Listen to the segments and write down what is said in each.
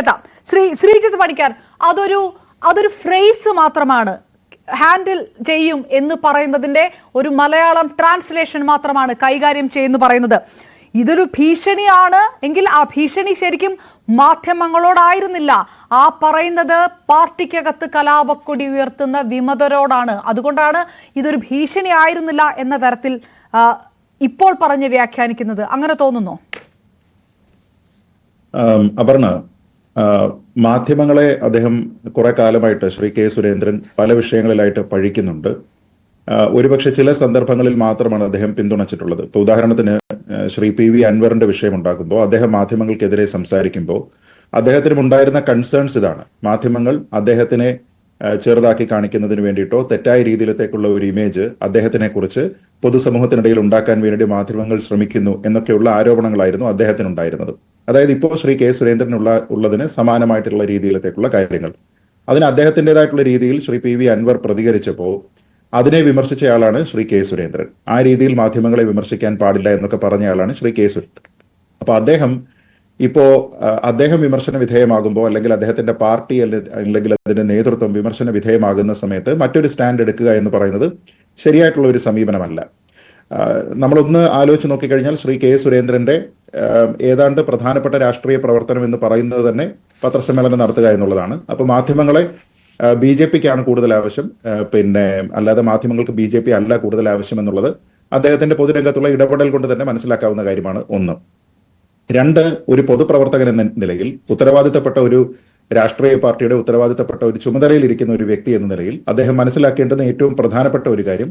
എത്താം. ശ്രീജിത്ത് പണിക്കർ, അതൊരു ഫ്രേസ് മാത്രമാണ്. ഹാൻഡിൽ ചെയ്യും എന്ന് പറയുന്നതിന്റെ ഒരു മലയാളം ട്രാൻസ്ലേഷൻ മാത്രമാണ് കൈകാര്യം ചെയ്യുന്നു പറയുന്നത്. ഇതൊരു ഭീഷണിയാണ് എങ്കിൽ ആ ഭീഷണി ശരിക്കും മാധ്യമങ്ങളോടായിരുന്നില്ല, ആ പറയുന്നത് പാർട്ടിക്കകത്ത് കലാപക്കൊടി ഉയർത്തുന്ന വിമതരോടാണ്. അതുകൊണ്ടാണ് ഇതൊരു ഭീഷണി ആയിരുന്നില്ല എന്ന തരത്തിൽ ഇപ്പോൾ പറഞ്ഞ് വ്യാഖ്യാനിക്കുന്നത്. അങ്ങനെ തോന്നുന്നു? അപർണ, മാധ്യമങ്ങളെ അദ്ദേഹം കുറെ കാലമായിട്ട് ശ്രീ കെ സുരേന്ദ്രൻ പല വിഷയങ്ങളിലായിട്ട് പഴിക്കുന്നുണ്ട്. ഒരുപക്ഷെ ചില സന്ദർഭങ്ങളിൽ മാത്രമാണ് അദ്ദേഹം പിന്തുണച്ചിട്ടുള്ളത്. ഇപ്പൊ ഉദാഹരണത്തിന് ശ്രീ PV അൻവറിന്റെ വിഷയം ഉണ്ടാക്കുമ്പോൾ അദ്ദേഹം മാധ്യമങ്ങൾക്കെതിരെ സംസാരിക്കുമ്പോൾ അദ്ദേഹത്തിനും ഉണ്ടായിരുന്ന കൺസേൺസ് ഇതാണ്: മാധ്യമങ്ങൾ അദ്ദേഹത്തിനെ ചെറുതാക്കി കാണിക്കുന്നതിന് വേണ്ടിയിട്ടോ തെറ്റായ രീതിയിലത്തേക്കുള്ള ഒരു ഇമേജ് അദ്ദേഹത്തിനെ കുറിച്ച് പൊതുസമൂഹത്തിനിടയിൽ ഉണ്ടാക്കാൻ വേണ്ടി മാധ്യമങ്ങൾ ശ്രമിക്കുന്നു എന്നൊക്കെയുള്ള ആരോപണങ്ങളായിരുന്നു അദ്ദേഹത്തിനുണ്ടായിരുന്നത്. അതായത് ഇപ്പോൾ ശ്രീ കെ സുരേന്ദ്രനുള്ളതിന് സമാനമായിട്ടുള്ള രീതിയിലത്തേക്കുള്ള കാര്യങ്ങൾ. അതിന് അദ്ദേഹത്തിൻ്റെതായിട്ടുള്ള രീതിയിൽ ശ്രീ PV അൻവർ പ്രതികരിച്ചപ്പോൾ അതിനെ വിമർശിച്ചയാളാണ് ശ്രീ കെ സുരേന്ദ്രൻ. ആ രീതിയിൽ മാധ്യമങ്ങളെ വിമർശിക്കാൻ പാടില്ല എന്നൊക്കെ പറഞ്ഞയാളാണ് ശ്രീ കെ സുരേന്ദ്രൻ. അപ്പൊ അദ്ദേഹം വിമർശന വിധേയമാകുമ്പോൾ, അല്ലെങ്കിൽ അദ്ദേഹത്തിന്റെ പാർട്ടി അല്ലെങ്കിൽ അതിന്റെ നേതൃത്വം വിമർശന വിധേയമാകുന്ന സമയത്ത് മറ്റൊരു സ്റ്റാൻഡ് എടുക്കുക എന്ന് പറയുന്നത് ശരിയായിട്ടുള്ള ഒരു സമീപനമല്ല. നമ്മളൊന്ന് ആലോചിച്ച് നോക്കിക്കഴിഞ്ഞാൽ ശ്രീ കെ സുരേന്ദ്രന്റെ ഏതാണ്ട് പ്രധാനപ്പെട്ട രാഷ്ട്രീയ പ്രവർത്തനം എന്ന് പറയുന്നത് തന്നെ പത്രസമ്മേളനം നടത്തുക എന്നുള്ളതാണ്. അപ്പൊ മാധ്യമങ്ങളെ BJPക്കാണ് കൂടുതൽ ആവശ്യം, അല്ലാതെ മാധ്യമങ്ങൾക്ക് BJP അല്ല കൂടുതൽ ആവശ്യം എന്നുള്ളത് അദ്ദേഹത്തിന്റെ പൊതുരംഗത്തുള്ള ഇടപെടൽ കൊണ്ട് തന്നെ മനസ്സിലാക്കാവുന്ന കാര്യമാണ്. ഒന്ന്. രണ്ട്, ഒരു പൊതുപ്രവർത്തകൻ എന്ന നിലയിൽ, ഉത്തരവാദിത്തപ്പെട്ട ഒരു രാഷ്ട്രീയ പാർട്ടിയുടെ ഉത്തരവാദിത്തപ്പെട്ട ഒരു ചുമതലയിൽ ഇരിക്കുന്ന ഒരു വ്യക്തി എന്ന നിലയിൽ അദ്ദേഹം മനസ്സിലാക്കേണ്ടുന്ന ഏറ്റവും പ്രധാനപ്പെട്ട ഒരു കാര്യം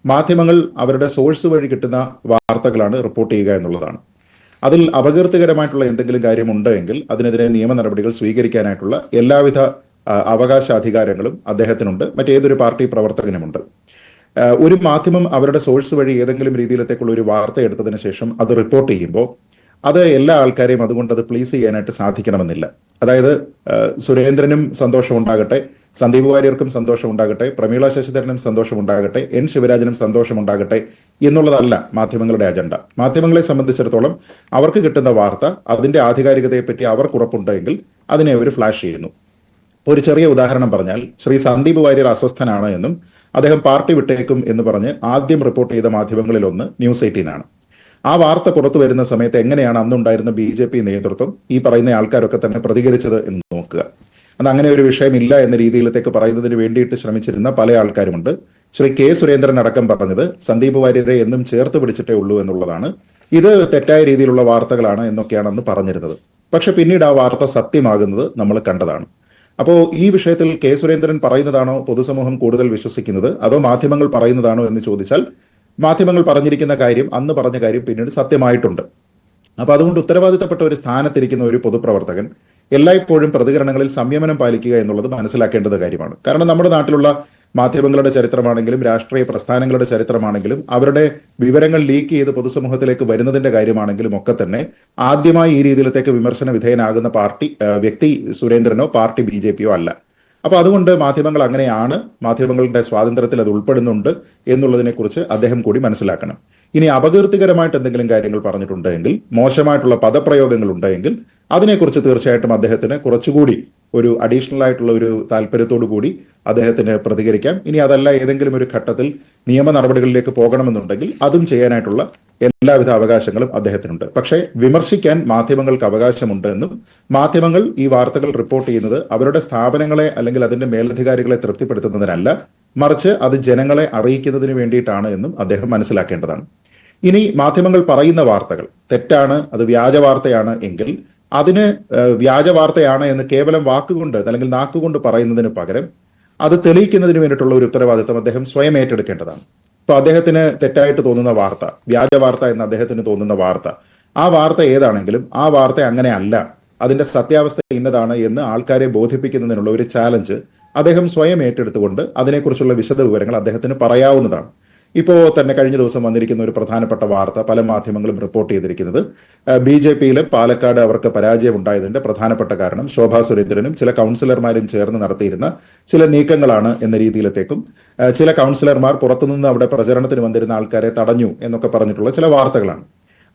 മാധ്യമങ്ങൾ അവരുടെ സോഴ്സ് വഴി കിട്ടുന്ന വാർത്തകളാണ് റിപ്പോർട്ട് ചെയ്യുക എന്നുള്ളതാണ്. അതിൽ അപകീർത്തികരമായിട്ടുള്ള എന്തെങ്കിലും കാര്യമുണ്ടെങ്കിൽ അതിനെതിരെ നിയമ നടപടികൾ സ്വീകരിക്കാനായിട്ടുള്ള എല്ലാവിധ അവകാശാധികാരങ്ങളും അദ്ദേഹത്തിനുണ്ട്, മറ്റേതൊരു പാർട്ടി പ്രവർത്തകനുമുണ്ട്. ഒരു മാധ്യമം അവരുടെ സോഴ്സ് വഴി ഏതെങ്കിലും രീതിയിലത്തേക്കുള്ള ഒരു വാർത്ത എടുത്തതിന് ശേഷം അത് റിപ്പോർട്ട് ചെയ്യുമ്പോൾ അത് എല്ലാ ആൾക്കാരെയും അതുകൊണ്ട് അത് പ്ലീസ് ചെയ്യാനായിട്ട് സാധിക്കണമെന്നില്ല. അതായത് സുരേന്ദ്രനും സന്തോഷമുണ്ടാകട്ടെ, സന്ദീപ് വാര്യർക്കും സന്തോഷമുണ്ടാകട്ടെ, പ്രമീള ശശിധരനും സന്തോഷമുണ്ടാകട്ടെ, ശിവരാജനും സന്തോഷമുണ്ടാകട്ടെ എന്നുള്ളതല്ല മാധ്യമങ്ങളുടെ അജണ്ട. മാധ്യമങ്ങളെ സംബന്ധിച്ചിടത്തോളം അവർക്ക് കിട്ടുന്ന വാർത്ത അതിന്റെ ആധികാരികതയെപ്പറ്റി അവർക്ക് ഉറപ്പുണ്ടെങ്കിൽ അതിനെ അവർ ഫ്ലാഷ് ചെയ്യുന്നു. ഒരു ചെറിയ ഉദാഹരണം പറഞ്ഞാൽ, ശ്രീ സന്ദീപ് വാര്യർ അസ്വസ്ഥനാണ് എന്നും അദ്ദേഹം പാർട്ടി വിട്ടേക്കും എന്ന് പറഞ്ഞ് ആദ്യം റിപ്പോർട്ട് ചെയ്ത മാധ്യമങ്ങളിൽ ഒന്ന് ന്യൂസ് 18 ആണ്. ആ വാർത്ത പുറത്തു വരുന്ന സമയത്ത് എങ്ങനെയാണ് അന്നുണ്ടായിരുന്ന BJP നേതൃത്വം, ഈ പറയുന്ന ആൾക്കാരൊക്കെ തന്നെ പ്രതികരിച്ചത് എന്ന് നോക്കുക. അന്ന് അങ്ങനെ ഒരു വിഷയമില്ല എന്ന രീതിയിലത്തേക്ക് പറയുന്നതിന് വേണ്ടിയിട്ട് ശ്രമിച്ചിരുന്ന പല ആൾക്കാരുമുണ്ട്. ശ്രീ കെ സുരേന്ദ്രൻ അടക്കം പറഞ്ഞത് സന്ദീപ് വാര്യരെ എന്നും ചേർത്ത് പിടിച്ചിട്ടേ ഉള്ളൂ എന്നുള്ളതാണ്. ഇത് തെറ്റായ രീതിയിലുള്ള വാർത്തകളാണ് എന്നൊക്കെയാണ് അന്ന് പറഞ്ഞിരുന്നത്. പക്ഷെ പിന്നീട് ആ വാർത്ത സത്യമാകുന്നത് നമ്മൾ കണ്ടതാണ്. അപ്പോൾ ഈ വിഷയത്തിൽ കെ സുരേന്ദ്രൻ പറയുന്നതാണോ പൊതുസമൂഹം കൂടുതൽ വിശ്വസിക്കുന്നത്, അതോ മാധ്യമങ്ങൾ പറയുന്നതാണോ എന്ന് ചോദിച്ചാൽ മാധ്യമങ്ങൾ പറഞ്ഞിരിക്കുന്ന കാര്യം, അന്ന് പറഞ്ഞ കാര്യം പിന്നീട് സത്യമായിട്ടുണ്ട്. അപ്പൊ അതുകൊണ്ട് ഉത്തരവാദിത്തപ്പെട്ട ഒരു സ്ഥാനത്തിരിക്കുന്ന ഒരു പൊതുപ്രവർത്തകൻ എല്ലായ്പ്പോഴും പ്രതികരണങ്ങളിൽ സംയമനം പാലിക്കുക എന്നുള്ളത് മനസ്സിലാക്കേണ്ടത് കാര്യമാണ്. കാരണം നമ്മുടെ നാട്ടിലുള്ള മാധ്യമങ്ങളുടെ ചരിത്രമാണെങ്കിലും രാഷ്ട്രീയ പ്രസ്ഥാനങ്ങളുടെ ചരിത്രമാണെങ്കിലും അവരുടെ വിവരങ്ങൾ ലീക്ക് ചെയ്ത് പൊതുസമൂഹത്തിലേക്ക് വരുന്നതിന്റെ കാര്യമാണെങ്കിലും ഒക്കെ തന്നെ ആദ്യമായി ഈ രീതിയിലത്തേക്ക് വിമർശന വിധേയനാകുന്ന വ്യക്തി സുരേന്ദ്രനോ പാർട്ടി BJPയോ അല്ല. അപ്പൊ അതുകൊണ്ട് മാധ്യമങ്ങൾ അങ്ങനെയാണ്, മാധ്യമങ്ങളുടെ സ്വാതന്ത്ര്യത്തിൽ അത് ഉൾപ്പെടുന്നുണ്ട് എന്നുള്ളതിനെ കുറിച്ച് അദ്ദേഹം കൂടി മനസ്സിലാക്കണം. ഇനി അപകീർത്തികരമായിട്ട് എന്തെങ്കിലും കാര്യങ്ങൾ പറഞ്ഞിട്ടുണ്ടെങ്കിൽ, മോശമായിട്ടുള്ള പദപ്രയോഗങ്ങൾ ഉണ്ടെങ്കിൽ അതിനെക്കുറിച്ച് തീർച്ചയായിട്ടും അദ്ദേഹത്തിന് കുറച്ചുകൂടി ഒരു അഡീഷണൽ ആയിട്ടുള്ള ഒരു താല്പര്യത്തോടു കൂടി അദ്ദേഹത്തിന് പ്രതികരിക്കാം. ഇനി അതല്ല ഏതെങ്കിലും ഒരു ഘട്ടത്തിൽ നിയമ നടപടികളിലേക്ക് പോകണമെന്നുണ്ടെങ്കിൽ അതും ചെയ്യാനായിട്ടുള്ള എല്ലാവിധ അവകാശങ്ങളും അദ്ദേഹത്തിനുണ്ട്. പക്ഷേ വിമർശിക്കാൻ മാധ്യമങ്ങൾക്ക് അവകാശമുണ്ട് എന്നും മാധ്യമങ്ങൾ ഈ വാർത്തകൾ റിപ്പോർട്ട് ചെയ്യുന്നത് അവരുടെ സ്ഥാപനങ്ങളെ അല്ലെങ്കിൽ അതിന്റെ മേലധികാരികളെ തൃപ്തിപ്പെടുത്തുന്നതിനല്ല, മറിച്ച് അത് ജനങ്ങളെ അറിയിക്കുന്നതിന് വേണ്ടിയിട്ടാണ് എന്നും അദ്ദേഹം മനസ്സിലാക്കേണ്ടതാണ്. ഇനി മാധ്യമങ്ങൾ പറയുന്ന വാർത്തകൾ തെറ്റാണ്, അത് വ്യാജ വാർത്തയാണ് എങ്കിൽ അതിന് വ്യാജ വാർത്തയാണ് എന്ന് കേവലം വാക്കുകൊണ്ട് അല്ലെങ്കിൽ നാക്കുകൊണ്ട് പറയുന്നതിന് പകരം അത് തെളിയിക്കുന്നതിന് വേണ്ടിയിട്ടുള്ള ഒരു ഉത്തരവാദിത്തം അദ്ദേഹം സ്വയം ഏറ്റെടുക്കേണ്ടതാണ്. ഇപ്പൊ അദ്ദേഹത്തിന് തെറ്റായിട്ട് തോന്നുന്ന വാർത്ത, വ്യാജ വാർത്ത എന്ന് അദ്ദേഹത്തിന് തോന്നുന്ന വാർത്ത, ആ വാർത്ത ഏതാണെങ്കിലും ആ വാർത്ത അങ്ങനെ അല്ല, അതിന്റെ സത്യാവസ്ഥ ഇന്നതാണ് എന്ന് ആൾക്കാരെ ബോധിപ്പിക്കുന്നതിനുള്ള ഒരു ചാലഞ്ച് അദ്ദേഹം സ്വയം ഏറ്റെടുത്തുകൊണ്ട് അതിനെക്കുറിച്ചുള്ള വിശദ വിവരങ്ങൾ അദ്ദേഹത്തിന് പറയാവുന്നതാണ്. ഇപ്പോൾ തന്നെ കഴിഞ്ഞ ദിവസം വന്നിരിക്കുന്ന ഒരു പ്രധാനപ്പെട്ട വാർത്ത പല മാധ്യമങ്ങളും റിപ്പോർട്ട് ചെയ്തിരിക്കുന്നത് BJPയിൽ പാലക്കാട് അവർക്ക് പരാജയം ഉണ്ടായതിന്റെ പ്രധാനപ്പെട്ട കാരണം ശോഭാ സുരേന്ദ്രനും ചില കൗൺസിലർമാരും ചേർന്ന് നടത്തിയിരുന്ന ചില നീക്കങ്ങളാണ് എന്ന രീതിയിലത്തേക്കും ചില കൗൺസിലർമാർ പുറത്തുനിന്ന് അവിടെ പ്രചരണത്തിന് വന്നിരുന്ന ആൾക്കാരെ തടഞ്ഞു എന്നൊക്കെ പറഞ്ഞിട്ടുള്ള ചില വാർത്തകളാണ്.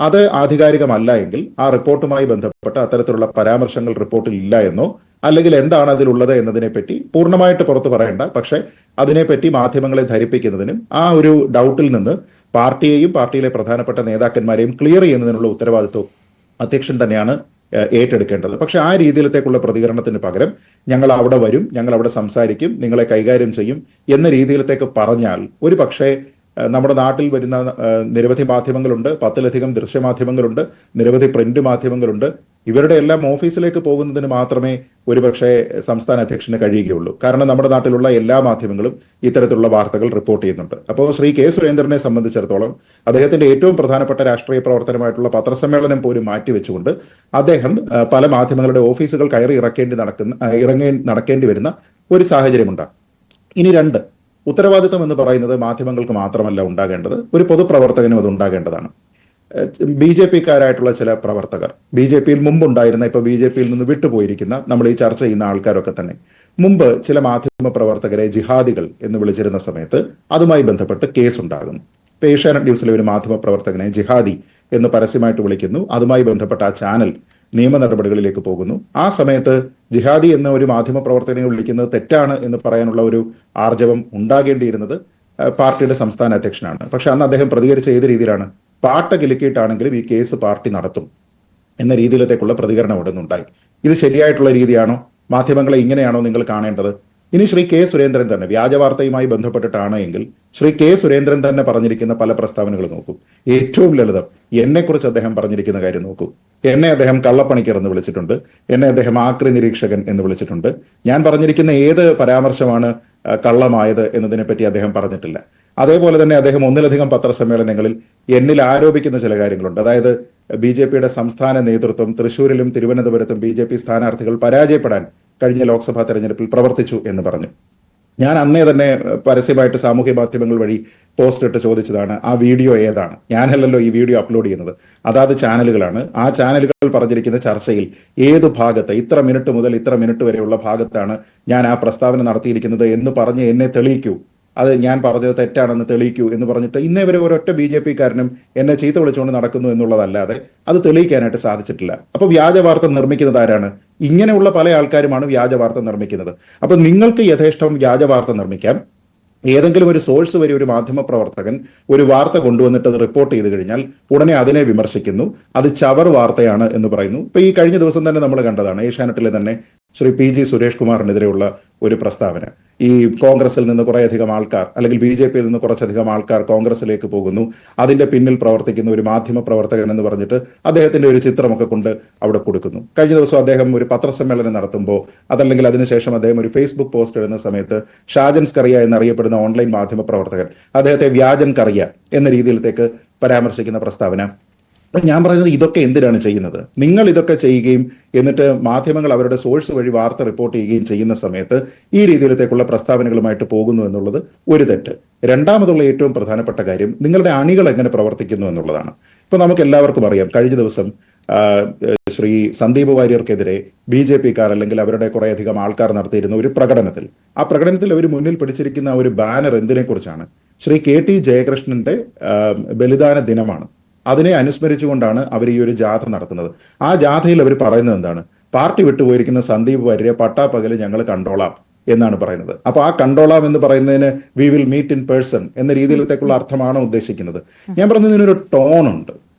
അത് ആധികാരികമല്ല എങ്കിൽ ആ റിപ്പോർട്ടുമായി ബന്ധപ്പെട്ട് അത്തരത്തിലുള്ള പരാമർശങ്ങൾ റിപ്പോർട്ടിൽ ഇല്ല എന്നോ അല്ലെങ്കിൽ എന്താണ് അതിലുള്ളത് എന്നതിനെപ്പറ്റി പൂർണ്ണമായിട്ട് പുറത്തു പറയേണ്ട, പക്ഷേ അതിനെപ്പറ്റി മാധ്യമങ്ങളെ ധരിപ്പിക്കുന്നതിനും ആ ഒരു ഡൗട്ടിൽ നിന്ന് പാർട്ടിയെയും പാർട്ടിയിലെ പ്രധാനപ്പെട്ട നേതാക്കന്മാരെയും ക്ലിയർ ചെയ്യുന്നതിനുള്ള ഉത്തരവാദിത്വം അധ്യക്ഷൻ തന്നെയാണ് ഏറ്റെടുക്കേണ്ടത്. പക്ഷെ ആ രീതിയിലത്തേക്കുള്ള പ്രതികരണത്തിന് പകരം ഞങ്ങൾ അവിടെ വരും, ഞങ്ങൾ അവിടെ സംസാരിക്കും, നിങ്ങളെ കൈകാര്യം ചെയ്യും എന്ന രീതിയിലത്തേക്ക് പറഞ്ഞാൽ ഒരു പക്ഷേ നമ്മുടെ നാട്ടിൽ വരുന്ന നിരവധി മാധ്യമങ്ങളുണ്ട്, 10-ലധികം ദൃശ്യമാധ്യമങ്ങളുണ്ട്, നിരവധി പ്രിന്റ് മാധ്യമങ്ങളുണ്ട്. ഇവരുടെ എല്ലാം ഓഫീസിലേക്ക് പോകുന്നതിന് മാത്രമേ ഒരുപക്ഷെ സംസ്ഥാന അധ്യക്ഷന് കഴിയുകയുള്ളൂ. കാരണം നമ്മുടെ നാട്ടിലുള്ള എല്ലാ മാധ്യമങ്ങളും ഇത്തരത്തിലുള്ള വാർത്തകൾ റിപ്പോർട്ട് ചെയ്യുന്നുണ്ട്. അപ്പോൾ ശ്രീ കെ സുരേന്ദ്രനെ സംബന്ധിച്ചിടത്തോളം അദ്ദേഹത്തിന്റെ ഏറ്റവും പ്രധാനപ്പെട്ട രാഷ്ട്രീയ പ്രവർത്തനമായിട്ടുള്ള പത്രസമ്മേളനം പോലും മാറ്റിവെച്ചുകൊണ്ട് അദ്ദേഹം പല മാധ്യമങ്ങളുടെ ഓഫീസുകൾ കയറി നടക്കേണ്ടി വരുന്ന ഒരു സാഹചര്യമുണ്ട്. ഇനി രണ്ട്, ഉത്തരവാദിത്തം എന്ന് പറയുന്നത് മാധ്യമങ്ങൾക്ക് മാത്രമല്ല ഉണ്ടാകേണ്ടത്, ഒരു പൊതുപ്രവർത്തകനും അത് ഉണ്ടാകേണ്ടതാണ്. BJP-ക്കാരായിട്ടുള്ള ചില പ്രവർത്തകർ, BJP-യിൽ മുമ്പുണ്ടായിരുന്ന, ഇപ്പോൾ BJP-യിൽ നിന്ന് വിട്ടുപോയിരിക്കുന്ന, നമ്മൾ ഈ ചർച്ച ചെയ്യുന്ന ആൾക്കാരൊക്കെ തന്നെ മുമ്പ് ചില മാധ്യമ പ്രവർത്തകരെ ജിഹാദികൾ എന്ന് വിളിച്ചിരുന്ന സമയത്ത് അതുമായി ബന്ധപ്പെട്ട് കേസ് ഉണ്ടാകുന്നു. ഇപ്പൊ ഏഷ്യാനെറ്റ് ന്യൂസിലെ ഒരു മാധ്യമ പ്രവർത്തകനെ ജിഹാദി എന്ന് പരസ്യമായിട്ട് വിളിക്കുന്നു. അതുമായി ബന്ധപ്പെട്ട ആ ചാനൽ നിയമ നടപടികളിലേക്ക് പോകുന്നു. ആ സമയത്ത് ജിഹാദി എന്ന ഒരു മാധ്യമ പ്രവർത്തകനെ വിളിക്കുന്നത് തെറ്റാണ് എന്ന് പറയാനുള്ള ഒരു ആർജവം ഉണ്ടാകേണ്ടിയിരുന്നത് പാർട്ടിയുടെ സംസ്ഥാന അധ്യക്ഷനാണ്. പക്ഷെ അന്ന് അദ്ദേഹം പ്രതികരിച്ച ഏത് രീതിയിലാണ്? പാട്ട കിലുക്കിയിട്ടാണെങ്കിലും ഈ കേസ് പാർട്ടി നടത്തും എന്ന രീതിയിലത്തേക്കുള്ള പ്രതികരണം അവിടെ നിന്നുണ്ടായി. ഇത് ശരിയായിട്ടുള്ള രീതിയാണോ? മാധ്യമങ്ങളെ ഇങ്ങനെയാണോ നിങ്ങൾ കാണേണ്ടത്? ഇനി ശ്രീ കെ സുരേന്ദ്രൻ തന്നെ വ്യാജ വാർത്തയുമായി ബന്ധപ്പെട്ടിട്ടാണ് എങ്കിൽ ശ്രീ കെ സുരേന്ദ്രൻ തന്നെ പറഞ്ഞിരിക്കുന്ന പല പ്രസ്താവനകൾ നോക്കൂ. ഏറ്റവും ലളിതം, എന്നെക്കുറിച്ച് അദ്ദേഹം പറഞ്ഞിരിക്കുന്ന കാര്യം നോക്കൂ. എന്നെ അദ്ദേഹം കള്ളപ്പണിക്കർ എന്ന് വിളിച്ചിട്ടുണ്ട്, എന്നെ അദ്ദേഹം ആക്രി നിരീക്ഷകൻ എന്ന് വിളിച്ചിട്ടുണ്ട്. ഞാൻ പറഞ്ഞിരിക്കുന്ന ഏത് പരാമർശമാണ് കള്ളമായത് എന്നതിനെ പറ്റി അദ്ദേഹം പറഞ്ഞിട്ടില്ല. അതേപോലെ തന്നെ അദ്ദേഹം ഒന്നിലധികം പത്രസമ്മേളനങ്ങളിൽ എന്നിൽ ആരോപിക്കുന്ന ചില കാര്യങ്ങളുണ്ട്. അതായത് BJP-യുടെ സംസ്ഥാന നേതൃത്വം തൃശ്ശൂരിലും തിരുവനന്തപുരത്തും BJP സ്ഥാനാർത്ഥികൾ പരാജയപ്പെടാൻ കഴിഞ്ഞ ലോക്സഭാ തെരഞ്ഞെടുപ്പിൽ പ്രവർത്തിച്ചു എന്ന് പറഞ്ഞു. ഞാൻ അന്നേ തന്നെ പരസ്യമായിട്ട് സാമൂഹ്യ മാധ്യമങ്ങൾ വഴി പോസ്റ്റ് ഇട്ട് ചോദിച്ചതാണ്, ആ വീഡിയോ ഏതാണ്? ഞാനല്ലല്ലോ ഈ വീഡിയോ അപ്ലോഡ് ചെയ്യുന്നത്, അതാത് ചാനലുകളാണ്. ആ ചാനലുകൾ പറഞ്ഞിരിക്കുന്ന ചർച്ചയിൽ ഏത് ഭാഗത്ത്, ഇത്ര മിനിറ്റ് മുതൽ ഇത്ര മിനിറ്റ് വരെയുള്ള ഭാഗത്താണ് ഞാൻ ആ പ്രസ്താവന നടത്തിയിരിക്കുന്നത് എന്ന് പറഞ്ഞ് എന്നെ തെളിയിക്കൂ, അത് ഞാൻ പറഞ്ഞത് തെറ്റാണെന്ന് തെളിയിക്കൂ എന്ന് പറഞ്ഞിട്ട് ഇന്നേ വരെ ഒരൊറ്റ BJP-ക്കാരനും എന്നെ ചീത്ത വിളിച്ചുകൊണ്ട് നടക്കുന്നു എന്നുള്ളതല്ലാതെ അത് തെളിയിക്കാനായിട്ട് സാധിച്ചിട്ടില്ല. അപ്പൊ വ്യാജ വാർത്ത നിർമ്മിക്കുന്നത് ആരാണ്? ഇങ്ങനെയുള്ള പല ആൾക്കാരുമാണ് വ്യാജ വാർത്ത നിർമ്മിക്കുന്നത്. അപ്പൊ നിങ്ങൾക്ക് യഥേഷ്ടം വ്യാജ വാർത്ത നിർമ്മിക്കാം. ഏതെങ്കിലും ഒരു സോഴ്സ് വഴി ഒരു മാധ്യമ പ്രവർത്തകൻ ഒരു വാർത്ത കൊണ്ടുവന്നിട്ട് അത് റിപ്പോർട്ട് ചെയ്ത് കഴിഞ്ഞാൽ ഉടനെ അതിനെ വിമർശിക്കുന്നു, അത് ചവർ വാർത്തയാണ് എന്ന് പറയുന്നു. ഇപ്പൊ ഈ കഴിഞ്ഞ ദിവസം തന്നെ നമ്മൾ കണ്ടതാണ്, ഏഷ്യാനെറ്റിലെ തന്നെ ശ്രീ PG സുരേഷ് കുമാറിനെതിരെയുള്ള ഒരു പ്രസ്താവന. ഈ കോൺഗ്രസിൽ നിന്ന് കുറേയധികം ആൾക്കാർ, അല്ലെങ്കിൽ BJP-യിൽ നിന്ന് കുറച്ചധികം ആൾക്കാർ കോൺഗ്രസിലേക്ക് പോകുന്നു, അതിന്റെ പിന്നിൽ പ്രവർത്തിക്കുന്ന ഒരു മാധ്യമ പ്രവർത്തകൻ എന്ന് പറഞ്ഞിട്ട് അദ്ദേഹത്തിന്റെ ഒരു ചിത്രമൊക്കെ കൊണ്ട് അവിടെ കൊടുക്കുന്നു. കഴിഞ്ഞ ദിവസം അദ്ദേഹം ഒരു പത്രസമ്മേളനം നടത്തുമ്പോൾ, അതല്ലെങ്കിൽ അതിനുശേഷം അദ്ദേഹം ഒരു ഫേസ്ബുക്ക് പോസ്റ്റ് ഇടുന്ന സമയത്ത് ഷാജൻ സ്കറിയ എന്നറിയപ്പെടുന്ന ഓൺലൈൻ മാധ്യമ പ്രവർത്തകൻ അദ്ദേഹത്തെ വ്യാജൻ കറിയ എന്ന രീതിയിലത്തേക്ക് പരാമർശിക്കുന്ന പ്രസ്താവന. ഞാൻ പറയുന്നത് ഇതൊക്കെ എന്തിനാണ് ചെയ്യുന്നത്? നിങ്ങൾ ഇതൊക്കെ ചെയ്യുകയും എന്നിട്ട് മാധ്യമങ്ങൾ അവരുടെ സോഴ്സ് വഴി വാർത്ത റിപ്പോർട്ട് ചെയ്യുകയും ചെയ്യുന്ന സമയത്ത് ഈ രീതിയിലത്തേക്കുള്ള പ്രസ്താവനകളുമായിട്ട് പോകുന്നു എന്നുള്ളത് ഒരു തെറ്റ്. രണ്ടാമതുള്ള ഏറ്റവും പ്രധാനപ്പെട്ട കാര്യം നിങ്ങളുടെ അണികൾ എങ്ങനെ പ്രവർത്തിക്കുന്നു എന്നുള്ളതാണ്. ഇപ്പൊ നമുക്ക് എല്ലാവർക്കും അറിയാം, കഴിഞ്ഞ ദിവസം ശ്രീ സന്ദീപ് വാര്യർക്കെതിരെ BJP-ക്കാർ അല്ലെങ്കിൽ അവരുടെ കുറേയധികം ആൾക്കാർ നടത്തിയിരുന്ന ഒരു പ്രകടനത്തിൽ, ആ പ്രകടനത്തിൽ അവർ മുന്നിൽ പിടിച്ചിരിക്കുന്ന ഒരു ബാനർ എന്തിനെ കുറിച്ചാണ്? ശ്രീ KT ജയകൃഷ്ണന്റെ ബലിദാന ദിനമാണ്. അതിനെ അനുസ്മരിച്ചുകൊണ്ടാണ് അവർ ഈ ഒരു ജാഥ നടത്തുന്നത്. ആ ജാഥയിൽ അവർ പറയുന്നത് എന്താണ്? പാർട്ടി വിട്ടുപോയിരിക്കുന്ന സന്ദീപ് വാര്യരെ പട്ടാപ്പകല് ഞങ്ങൾ കണ്ടോളാം എന്നാണ് പറയുന്നത്. അപ്പൊ ആ കണ്ടോളാം എന്ന് പറയുന്നതിന് we will meet in person എന്ന രീതിയിലത്തേക്കുള്ള അർത്ഥമാണോ ഉദ്ദേശിക്കുന്നത്? ഞാൻ പറഞ്ഞതിനൊരു ടോണുണ്ട്.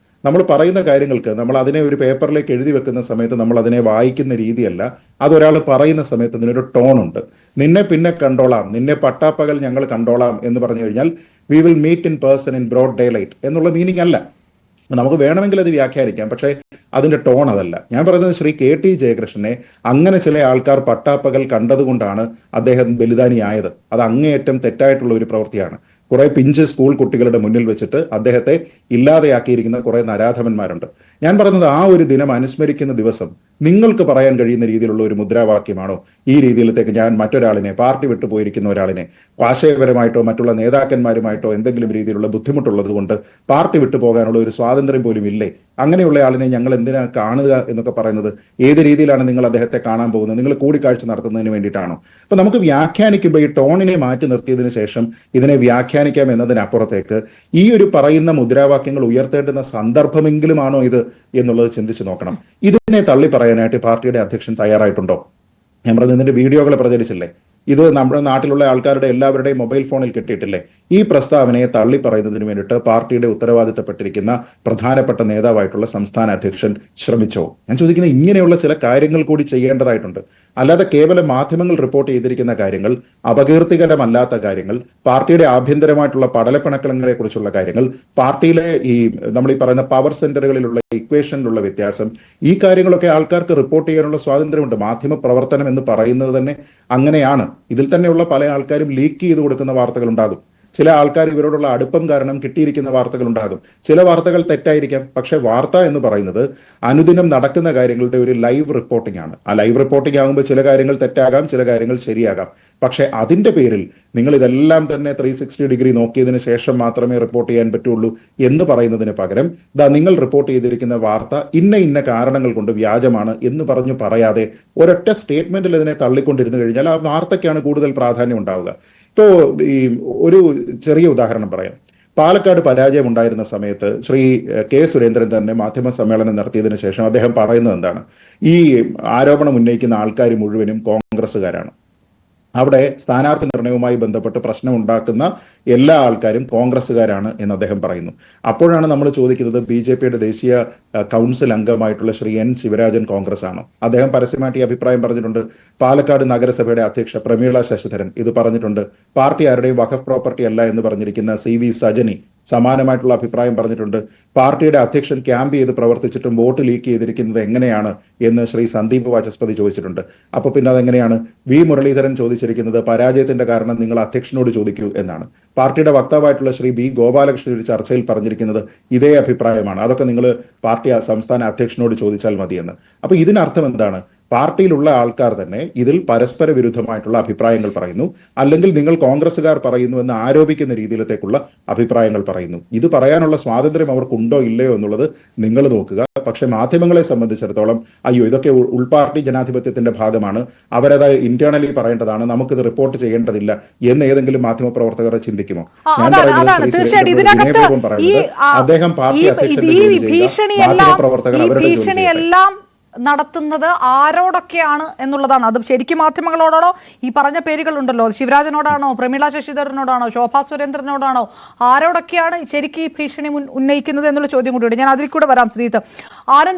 നമ്മൾ പറയുന്ന കാര്യങ്ങൾക്ക് നമ്മൾ അതിനെ ഒരു പേപ്പറിലേക്ക് എഴുതി വെക്കുന്ന സമയത്ത് നമ്മൾ അതിനെ വായിക്കുന്ന രീതിയല്ല, അതൊരാൾ പറയുന്ന സമയത്ത് അതിനൊരു ടോണുണ്ട്. നിന്നെ പിന്നെ കണ്ടോളാം, നിന്നെ പട്ടാപ്പകൽ ഞങ്ങൾ കണ്ടോളാം എന്ന് പറഞ്ഞു കഴിഞ്ഞാൽ we will meet in person in broad daylight എന്നുള്ള മീനിങ് അല്ല. നമുക്ക് വേണമെങ്കിൽ അത് വ്യാഖ്യാനിക്കാം, പക്ഷേ അതിന്റെ ടോൺ അതല്ല. ഞാൻ പറയുന്നത് ശ്രീ KT ജയകൃഷ്ണനെ അങ്ങനെ ചില ആൾക്കാർ പട്ടാപ്പകൽ കണ്ടതുകൊണ്ടാണ് അദ്ദേഹം ബലിദാനിയായത്. അത് അങ്ങേയറ്റം തെറ്റായിട്ടുള്ള ഒരു പ്രവൃത്തിയാണ്. കുറെ പിഞ്ച് സ്കൂൾ കുട്ടികളുടെ മുന്നിൽ വെച്ചിട്ട് അദ്ദേഹത്തെ ഇല്ലാതെയാക്കിയിരിക്കുന്ന കുറെ നരാധമന്മാരുണ്ട്. ഞാൻ പറയുന്നത് ആ ഒരു ദിനം അനുസ്മരിക്കുന്ന ദിവസം നിങ്ങൾക്ക് പറയാൻ കഴിയുന്ന രീതിയിലുള്ള ഒരു മുദ്രാവാക്യമാണോ ഈ രീതിയിലത്തേക്ക് ഞാൻ മറ്റൊരാളിനെ, പാർട്ടി വിട്ടു പോയിരിക്കുന്ന ഒരാളിനെ ആശയപരമായിട്ടോ മറ്റുള്ള നേതാക്കന്മാരുമായിട്ടോ എന്തെങ്കിലും രീതിയിലുള്ള ബുദ്ധിമുട്ടുള്ളത് കൊണ്ട് പാർട്ടി വിട്ടു പോകാനുള്ള ഒരു സ്വാതന്ത്ര്യം പോലും ഇല്ലേ? അങ്ങനെയുള്ള ആളിനെ ഞങ്ങൾ എന്തിനാ കാണുക എന്നൊക്കെ പറയുന്നത്? ഏത് രീതിയിലാണ് നിങ്ങൾ അദ്ദേഹത്തെ കാണാൻ പോകുന്നത്? നിങ്ങൾ കൂടിക്കാഴ്ച നടത്തുന്നതിന് വേണ്ടിയിട്ടാണോ? അപ്പൊ നമുക്ക് വ്യാഖ്യാനിക്കുമ്പോൾ ഈ ടോണിനെ മാറ്റി നിർത്തിയതിനു ശേഷം ഇതിനെ വ്യാഖ്യാനിക്കാം എന്നതിനപ്പുറത്തേക്ക് ഈ ഒരു പറയുന്ന മുദ്രാവാക്യങ്ങൾ ഉയർത്തേണ്ടുന്ന സന്ദർഭമെങ്കിലുമാണോ ഇത് എന്നുള്ളത് ചിന്തിച്ചു നോക്കണം. ഇതിനെ തള്ളി പറയാനായിട്ട് പാർട്ടിയുടെ അധ്യക്ഷൻ തയ്യാറായിട്ടുണ്ടോ? ഞാൻ പറഞ്ഞത് ഇതിന്റെ വീഡിയോകൾ പ്രചരിച്ചില്ലേ? ഇത് നമ്മുടെ നാട്ടിലുള്ള ആൾക്കാരുടെ എല്ലാവരുടെയും മൊബൈൽ ഫോണിൽ കിട്ടിയിട്ടില്ലേ? ഈ പ്രസ്താവനയെ തള്ളി പറയുന്നതിന് വേണ്ടിയിട്ട് പാർട്ടിയുടെ ഉത്തരവാദിത്തപ്പെട്ടിരിക്കുന്ന പ്രധാനപ്പെട്ട നേതാവായിട്ടുള്ള സംസ്ഥാന അധ്യക്ഷൻ ശ്രമിച്ചോ? ഞാൻ ചോദിക്കുന്നത് ഇങ്ങനെയുള്ള ചില കാര്യങ്ങൾ കൂടി ചെയ്യേണ്ടതായിട്ടുണ്ട്. അല്ലാതെ കേവലം മാധ്യമങ്ങൾ റിപ്പോർട്ട് ചെയ്തിരിക്കുന്ന കാര്യങ്ങൾ, അപകീർത്തികരമല്ലാത്ത കാര്യങ്ങൾ, പാർട്ടിയുടെ ആഭ്യന്തരമായിട്ടുള്ള പടലപ്പിണക്കളങ്ങളെ കുറിച്ചുള്ള കാര്യങ്ങൾ, പാർട്ടിയിലെ ഈ നമ്മൾ ഈ പറയുന്ന പവർ സെന്ററുകളിലുള്ള ഇക്വേഷനിലുള്ള വ്യത്യാസം, ഈ കാര്യങ്ങളൊക്കെ ആൾക്കാർക്ക് റിപ്പോർട്ട് ചെയ്യാനുള്ള സ്വാതന്ത്ര്യമുണ്ട്. മാധ്യമ പ്രവർത്തനം എന്ന് പറയുന്നത് തന്നെ അങ്ങനെയാണ്. ഇതിൽ തന്നെയുള്ള പല ആൾക്കാരും ലീക്ക് ചെയ്ത് കൊടുക്കുന്ന വാർത്തകൾ ഉണ്ടാകും. ചില ആൾക്കാർ ഇവരോടുള്ള അടുപ്പം കാരണം കിട്ടിയിരിക്കുന്ന വാർത്തകൾ ഉണ്ടാകും. ചില വാർത്തകൾ തെറ്റായിരിക്കാം. പക്ഷെ വാർത്ത എന്ന് പറയുന്നത് അനുദിനം നടക്കുന്ന കാര്യങ്ങളുടെ ഒരു ലൈവ് റിപ്പോർട്ടിംഗ് ആണ്. ആ ലൈവ് റിപ്പോർട്ടിംഗ് ആകുമ്പോൾ ചില കാര്യങ്ങൾ തെറ്റാകാം, ചില കാര്യങ്ങൾ ശരിയാകാം. പക്ഷെ അതിന്റെ പേരിൽ നിങ്ങൾ ഇതെല്ലാം തന്നെ 360 ഡിഗ്രി നോക്കിയതിന് ശേഷം മാത്രമേ റിപ്പോർട്ട് ചെയ്യാൻ പറ്റുള്ളൂ എന്ന് പറയുന്നതിന് പകരം നിങ്ങൾ റിപ്പോർട്ട് ചെയ്തിരിക്കുന്ന വാർത്ത ഇന്ന കാരണങ്ങൾ കൊണ്ട് വ്യാജമാണ് എന്ന് പറഞ്ഞു പറയാതെ ഒരൊറ്റ സ്റ്റേറ്റ്മെന്റിൽ ഇതിനെ തള്ളിക്കൊണ്ടിരുന്നു കഴിഞ്ഞാൽ ആ വാർത്തയ്ക്കാണ് കൂടുതൽ പ്രാധാന്യം ഉണ്ടാവുക. ഇപ്പോ ഈ ഒരു ചെറിയ ഉദാഹരണം പറയാം. പാലക്കാട് പരാജയം ഉണ്ടായിരുന്ന സമയത്ത് ശ്രീ കെ സുരേന്ദ്രൻ തന്നെ മാധ്യമ സമ്മേളനം നടത്തിയതിനു ശേഷം അദ്ദേഹം പറയുന്നത് എന്താണ്? ഈ ആരോപണം ഉന്നയിക്കുന്ന ആൾക്കാർ മുഴുവനും കോൺഗ്രസ്സുകാരാണ്. അവിടെ സ്ഥാനാർത്ഥി നിർണയവുമായി ബന്ധപ്പെട്ട് പ്രശ്നം ഉണ്ടാക്കുന്ന എല്ലാ ആൾക്കാരും കോൺഗ്രസ്സുകാരാണ് എന്ന് അദ്ദേഹം പറയുന്നു. അപ്പോഴാണ് നമ്മൾ ചോദിക്കുന്നത്, BJPയുടെ ദേശീയ കൗൺസിൽ അംഗമായിട്ടുള്ള ശ്രീ N ശിവരാജൻ കോൺഗ്രസ് ആണോ? അദ്ദേഹം പരസ്യമായിട്ട് ഈ അഭിപ്രായം പറഞ്ഞിട്ടുണ്ട്. പാലക്കാട് നഗരസഭയുടെ അധ്യക്ഷ പ്രമീള ശശിധരൻ ഇത് പറഞ്ഞിട്ടുണ്ട്. പാർട്ടി ആരുടെയും വഖഫ് പ്രോപ്പർട്ടി അല്ല എന്ന് പറഞ്ഞിരിക്കുന്ന CV സജനി സമാനമായിട്ടുള്ള അഭിപ്രായം പറഞ്ഞിട്ടുണ്ട്. പാർട്ടിയുടെ അധ്യക്ഷൻ ക്യാമ്പ് ചെയ്ത് പ്രവർത്തിച്ചിട്ടും വോട്ട് ലീക്ക് ചെയ്തിരിക്കുന്നത് എങ്ങനെയാണ് എന്ന് ശ്രീ സന്ദീപ് വാചസ്പതി ചോദിച്ചിട്ടുണ്ട്. അപ്പൊ പിന്നെ അതെങ്ങനെയാണ്? V മുരളീധരൻ ചോദിച്ചിരിക്കുന്നത് പരാജയത്തിന്റെ കാരണം നിങ്ങൾ അധ്യക്ഷനോട് ചോദിക്കൂ എന്നാണ്. പാർട്ടിയുടെ വക്താവായിട്ടുള്ള ശ്രീ B ഗോപാലകൃഷ്ണൻ ഒരു ചർച്ചയിൽ പറഞ്ഞിരിക്കുന്നത് ഇതേ അഭിപ്രായമാണ്. അതൊക്കെ നിങ്ങൾ പാർട്ടി സംസ്ഥാന അധ്യക്ഷനോട് ചോദിച്ചാൽ മതിയെന്ന്. അപ്പൊ ഇതിനർത്ഥം എന്താണ്? പാർട്ടിയിലുള്ള ആൾക്കാർ തന്നെ ഇതിൽ പരസ്പര വിരുദ്ധമായിട്ടുള്ള അഭിപ്രായങ്ങൾ പറയുന്നു, അല്ലെങ്കിൽ നിങ്ങൾ കോൺഗ്രസ്സുകാർ പറയുന്നു എന്ന് ആരോപിക്കുന്ന രീതിയിലത്തേക്കുള്ള അഭിപ്രായങ്ങൾ പറയുന്നു. ഇത് പറയാനുള്ള സ്വാതന്ത്ര്യം അവർക്കുണ്ടോ ഇല്ലയോ എന്നുള്ളത് നിങ്ങൾ നോക്കുക. പക്ഷെ മാധ്യമങ്ങളെ സംബന്ധിച്ചിടത്തോളം അയ്യോ ഇതൊക്കെ ഉൾപാർട്ടി ജനാധിപത്യത്തിന്റെ ഭാഗമാണ്, അവരത് ഇന്റേണലി പറയേണ്ടതാണ്, നമുക്കിത് റിപ്പോർട്ട് ചെയ്യേണ്ടതില്ല എന്ന് ഏതെങ്കിലും മാധ്യമ പ്രവർത്തകരെ ചിന്തിക്കുമോ? ഞാൻ പറയുന്നത് അദ്ദേഹം പാർട്ടി അധ്യക്ഷൻ മാധ്യമ പ്രവർത്തകർ അവരുടെ ജോലി നടത്തുന്നത് ആരോടൊക്കെയാണ് എന്നുള്ളതാണ്. അത് ശരിക്കും മാധ്യമങ്ങളോടാണോ? ഈ പറഞ്ഞ പേരുകളുണ്ടല്ലോ, ശിവരാജനോടാണോ, പ്രമീള ശശിധരനോടാണോ, ശോഭാ സുരേന്ദ്രനോടാണോ, ആരോടൊക്കെയാണ് ശരിക്കും ഈ ഭീഷണി ഉന്നയിക്കുന്നത് എന്നുള്ള ചോദ്യം കൂടിയുണ്ട്. ഞാൻ അതിൽ കൂടെ വരാം ശ്രീജിത്ത്. ആനന്ദ്